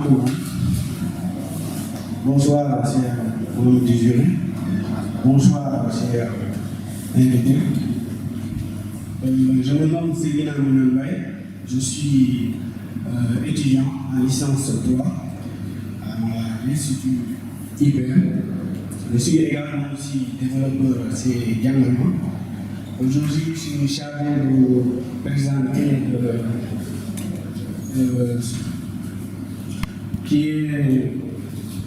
tout le monde. Bonsoir, chers membres du jury. Bonsoir, chers invités. Je me nomme Céline Mounoumbaye. Je suis étudiant en licence 3 à l'Institut IPR. Je suis également aussi développeur chez Diamant. Aujourd'hui, je suis chargé de présenter qui a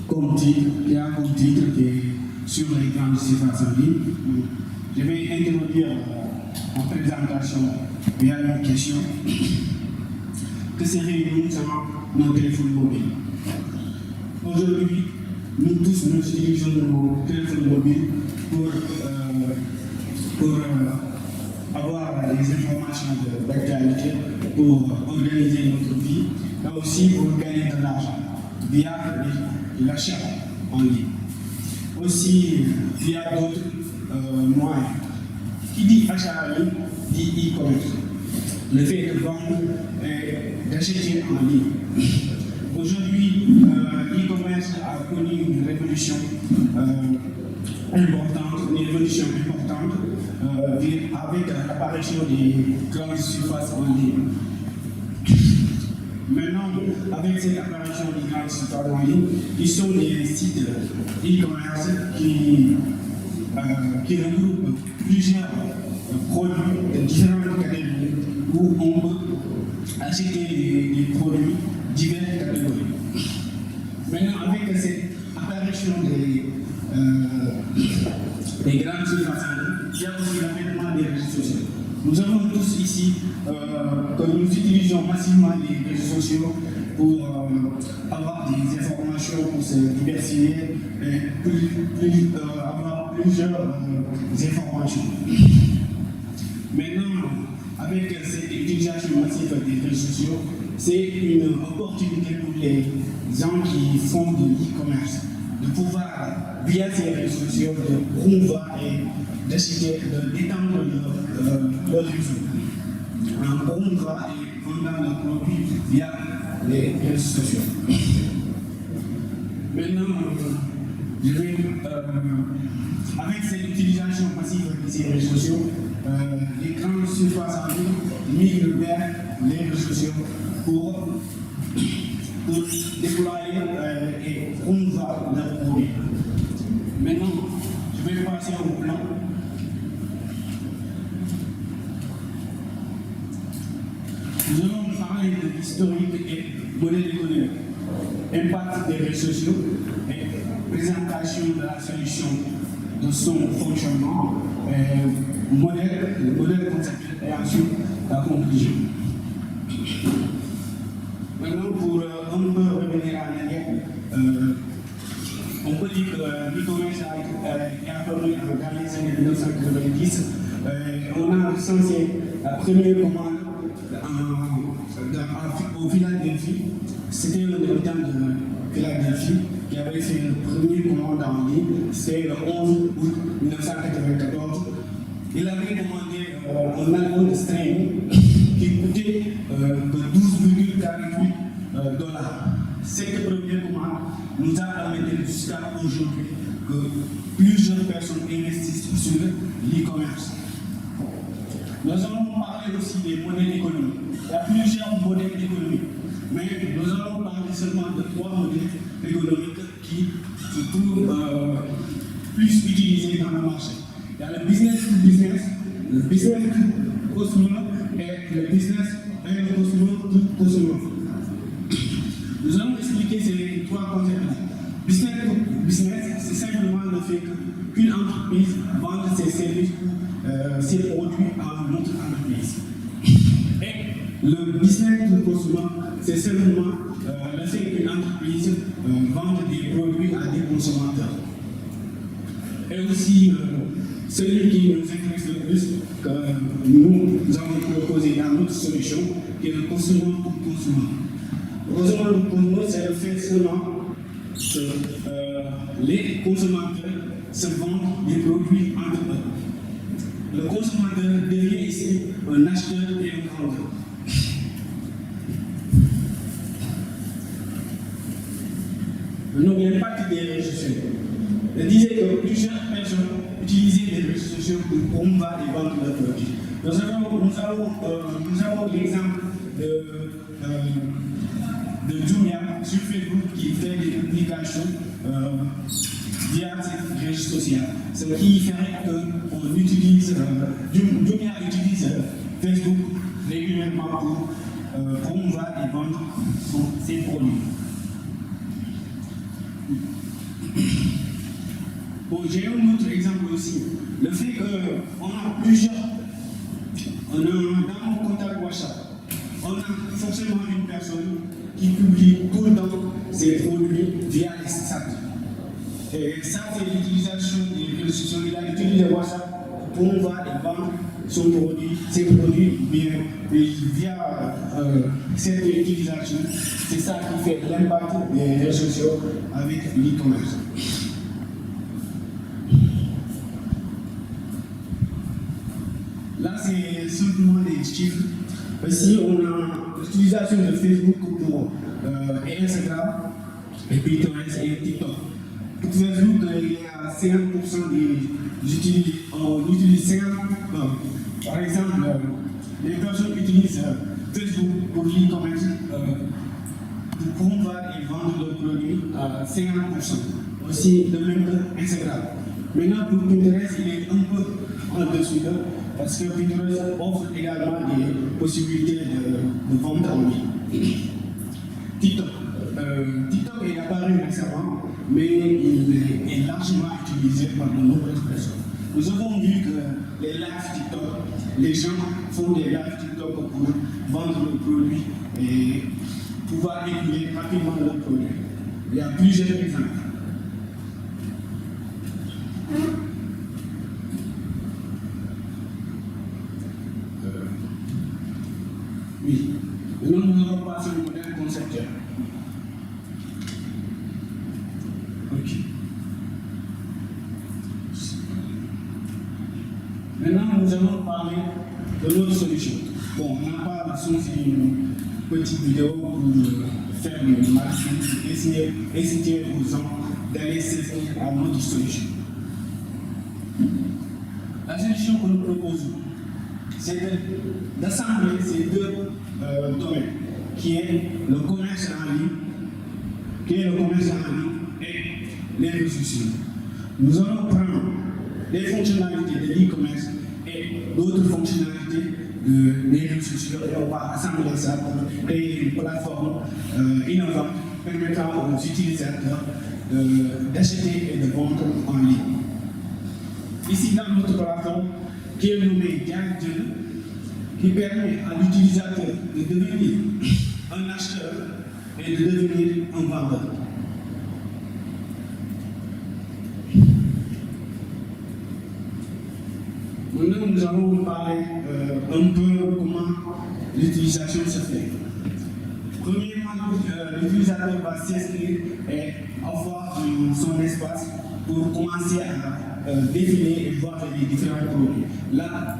comme titre qui est sur les grandes surfaces en ligne. Je vais introduire en présentation via une question. Que serait-il sans nos téléphones mobiles? Aujourd'hui, nous tous nous utilisons nos téléphones mobiles pour avoir des informations d'actualité, pour organiser notre vie, mais aussi pour gagner de l'argent via l'achat en ligne. Aussi via d'autres moyens. Qui dit achat en ligne dit e-commerce. Le fait de vendre et d'acheter en ligne. Aujourd'hui, l'e-commerce a connu une révolution importante avec l'apparition des grandes surfaces en ligne. Maintenant, avec cette apparition des grandes surfaces en ligne, qui sont des sites e-commerce qui regroupent plusieurs produits de différentes catégories où on peut acheter des produits de diverses catégories. Maintenant, avec cette apparition des grandes surfaces en ligne, il y a aussi l'avènement des réseaux sociaux. Nous avons tous ici que nous utilisons massivement les réseaux sociaux pour avoir des informations, pour se diversifier et avoir plusieurs informations. Maintenant, avec cette utilisation massive des réseaux sociaux, c'est une opportunité pour les gens qui font de l'e-commerce de pouvoir, via ces réseaux sociaux, de promouvoir et d'essayer d'étendre leur réseau en promouvant et vendant leurs produits via les réseaux sociaux. Maintenant, je vais, avec cette utilisation massive de ces réseaux sociaux, les grandes surfaces en ligne migrent vers les réseaux sociaux pour déployer et promouvoir leurs produits. Maintenant, je vais passer au plan. Nous allons parler de l'historique et modèle économique, impact des réseaux sociaux et présentation de la solution de son fonctionnement, le modèle conceptuel et ensuite la conclusion. Maintenant, pour un peu revenir en arrière, on peut dire que l'e-commerce a apparu dans les années 1990. On a recensé la première commande au Philadelphie. C'était le habitant de Philadelphie qui avait fait le premier commande en ligne. C'était le 11 août 1994. Il avait commandé un album de streaming qui coûtait de 12,48 $. Cette première commande nous a amené jusqu'à aujourd'hui que plusieurs personnes investissent sur l'e-commerce. Nous allons parler aussi des modèles économiques. Il y a plusieurs modèles économiques, mais nous allons parler seulement de 3 modèles économiques qui se trouvent plus utilisés dans le marché. Il y a le business to business, le business to customer et le business et le customer to customer. Nous allons expliquer ces 3 concepts-là. Business to business, c'est simplement le fait qu'une entreprise vende ses services ou ses produits à une autre entreprise. Et le business to consumer, c'est seulement le fait qu'une entreprise vende des produits à des consommateurs. Et aussi, celui qui nous intéresse le plus, que nous avons proposé dans notre solution, qui est le consumer to consumer. Le consumer, c'est le fait seulement que les consommateurs se vendent des produits entre eux. Le consommateur devient ici un acheteur et un vendeur. Donc l'impact des réseaux sociaux. Je disais que plusieurs personnes utilisaient les réseaux sociaux pour promouvoir et vendre leurs produits. Nous avons l'exemple de Jumia sur Facebook qui fait des publications via ces réseaux sociaux. Ce qui ferait qu'on utilise, Jumia utilise Facebook régulièrement pour promouvoir et vendre ses produits. Bon, j'ai un autre exemple aussi. Le fait qu'on a plusieurs, dans mon contact WhatsApp, on a forcément une personne qui publie tout le temps ses produits via les stats. Et ça, c'est l'utilisation des réseaux sociaux. Il a utilisé WhatsApp pour promouvoir et vendre son produit, ses produits bien, via cette utilisation. C'est ça qui fait l'impact des réseaux sociaux avec l'e-commerce. Là, c'est simplement des chiffres. Ici, on a l'utilisation de Facebook pour et Instagram, et Pinterest et TikTok. Pour Facebook, il y a 50% on utilise 50%. Par exemple, les personnes utilisent Facebook pour l'e-commerce pour promouvoir et vendre leurs produits à 50%. Aussi, de même que Instagram. Maintenant, pour Pinterest, il est un peu en dessous de, parce que Pinterest offre également des possibilités de vente en ligne. TikTok. TikTok est apparu récemment, mais il est largement utilisé par de nombreuses personnes. Nous avons vu que les lives TikTok, les gens font des lives TikTok pour vendre leurs produits et pouvoir écouler rapidement leurs produits. Il y a plusieurs exemples. Oui. Maintenant, nous allons passer au modèle conceptuel. Ok. Maintenant, nous allons parler de notre solution. Bon, on n'a pas besoin de une petite vidéo pour faire le marketing, pour essayer aux gens d'aller saisir à notre solution. La solution que nous proposons, c'est d'assembler ces deux domaines, qui est le commerce en ligne, et les réseaux sociaux. Nous allons prendre les fonctionnalités de l'e-commerce et d'autres fonctionnalités des réseaux sociaux et on va assembler ça pour créer une plateforme innovante permettant aux utilisateurs d'acheter et de vendre en ligne. Ici, dans notre plateforme, qui est nommée Diagel, qui permet à l'utilisateur de devenir un acheteur et de devenir un vendeur. Maintenant, nous allons vous parler un peu comment l'utilisation se fait. Premièrement, l'utilisateur va s'inscrire et avoir son espace pour commencer à défiler et voir les différents produits. Là,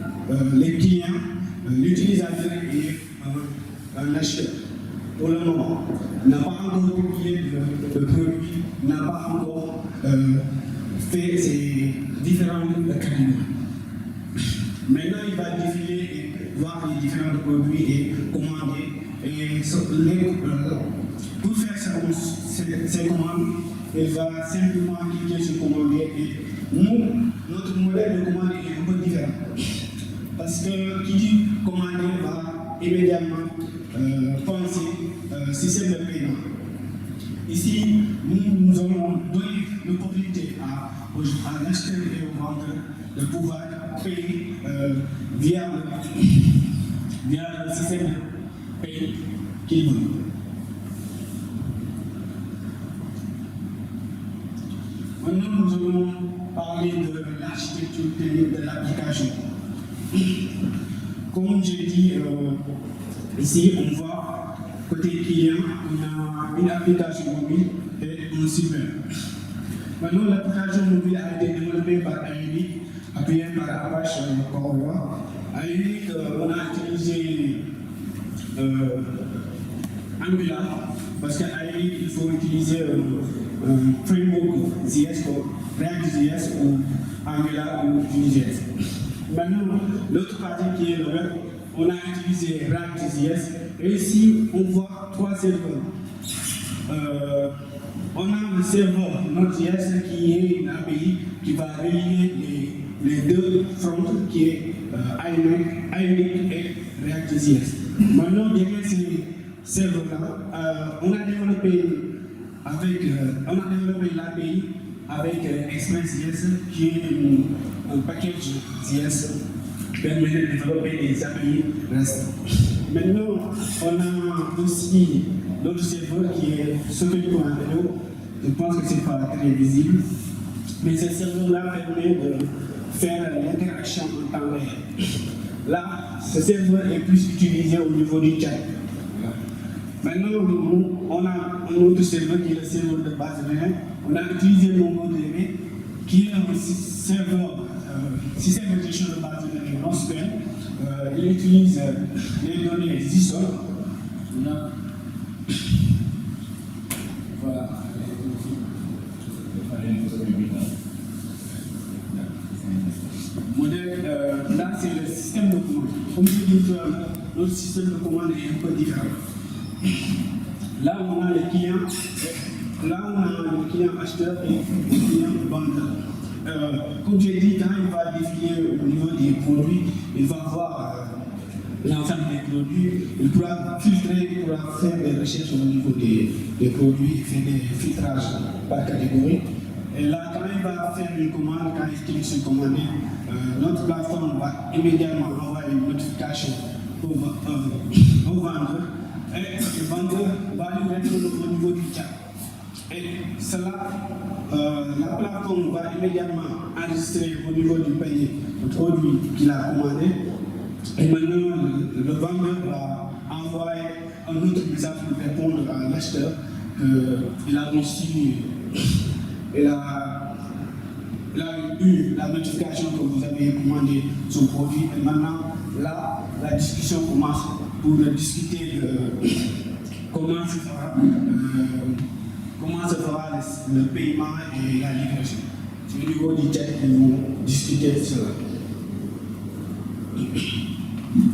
les clients, l'utilisateur est un acheteur. Pour le moment, n'a pas encore publié le produit, n'a pas encore fait ses différentes catégories. Maintenant, il va défiler et voir les différents produits et commander. Et pour faire ces commandes, il va simplement cliquer sur commander. Et nous, notre modèle de commande est un peu différent. Parce que qui dit commander va immédiatement penser système de paiement. Ici, nous allons donner l'opportunité à l'acheteur et au vendeur de pouvoir payer via le système de paiement qu'ils veulent. Maintenant, nous allons parler de l'architecture technique de l'application. Comme j'ai dit, ici, on voit côté client, on a une application mobile et un site web. Maintenant, l'application mobile a été développée par Ionic, appuyée par Apache Power. Ionic, on a utilisé Angular, parce qu'à Ionic, il faut utiliser un framework JS comme React.js ou Angular ou Vue.js. Maintenant, l'autre partie qui est le web, on a utilisé React.js et ici on voit trois serveurs. On a le serveur Node.js qui est une API qui va relier les deux fronts qui est Ionic et React.js. Maintenant, derrière ces serveurs-là, on a développé l'API avec Express.js qui est un package JS qui permet de développer des API REST. Maintenant, on a aussi l'autre serveur qui est Socket.io. Je pense que ce n'est pas très visible, mais ce serveur-là permet de faire l'interaction en temps réel. Là, ce serveur est plus utilisé au niveau du chat. Maintenant, on a un autre serveur qui est le serveur de base de données. On a utilisé MongoDB qui est un serveur, système de gestion de base de données NoSQL. Il utilise les données JSON. Voilà. Modèle, là, c'est le système de commande. Comme je dis, notre système de commande est un peu différent. Là, on a les clients, acheteurs et les clients vendeurs. Comme j'ai dit, quand il va définir au niveau des produits, il va voir l'ensemble des produits, il pourra filtrer, il pourra faire des recherches au niveau des produits et faire des filtrages par catégorie. Et là, quand il va faire une commande, quand il clique sur commander, notre plateforme va immédiatement envoyer une notification au vendeur. Et le vendeur va lui répondre au niveau du chat. Et cela, la plateforme va immédiatement enregistrer au niveau du panier le produit qu'il a commandé. Et maintenant, le vendeur va envoyer un autre message pour répondre à l'acheteur qu'il a reçu. Il a eu la notification que vous avez commandé son produit. Et maintenant, là, la discussion commence pour discuter de comment se fera le paiement et la livraison. C'est au niveau du chat qu'ils vont discuter de cela.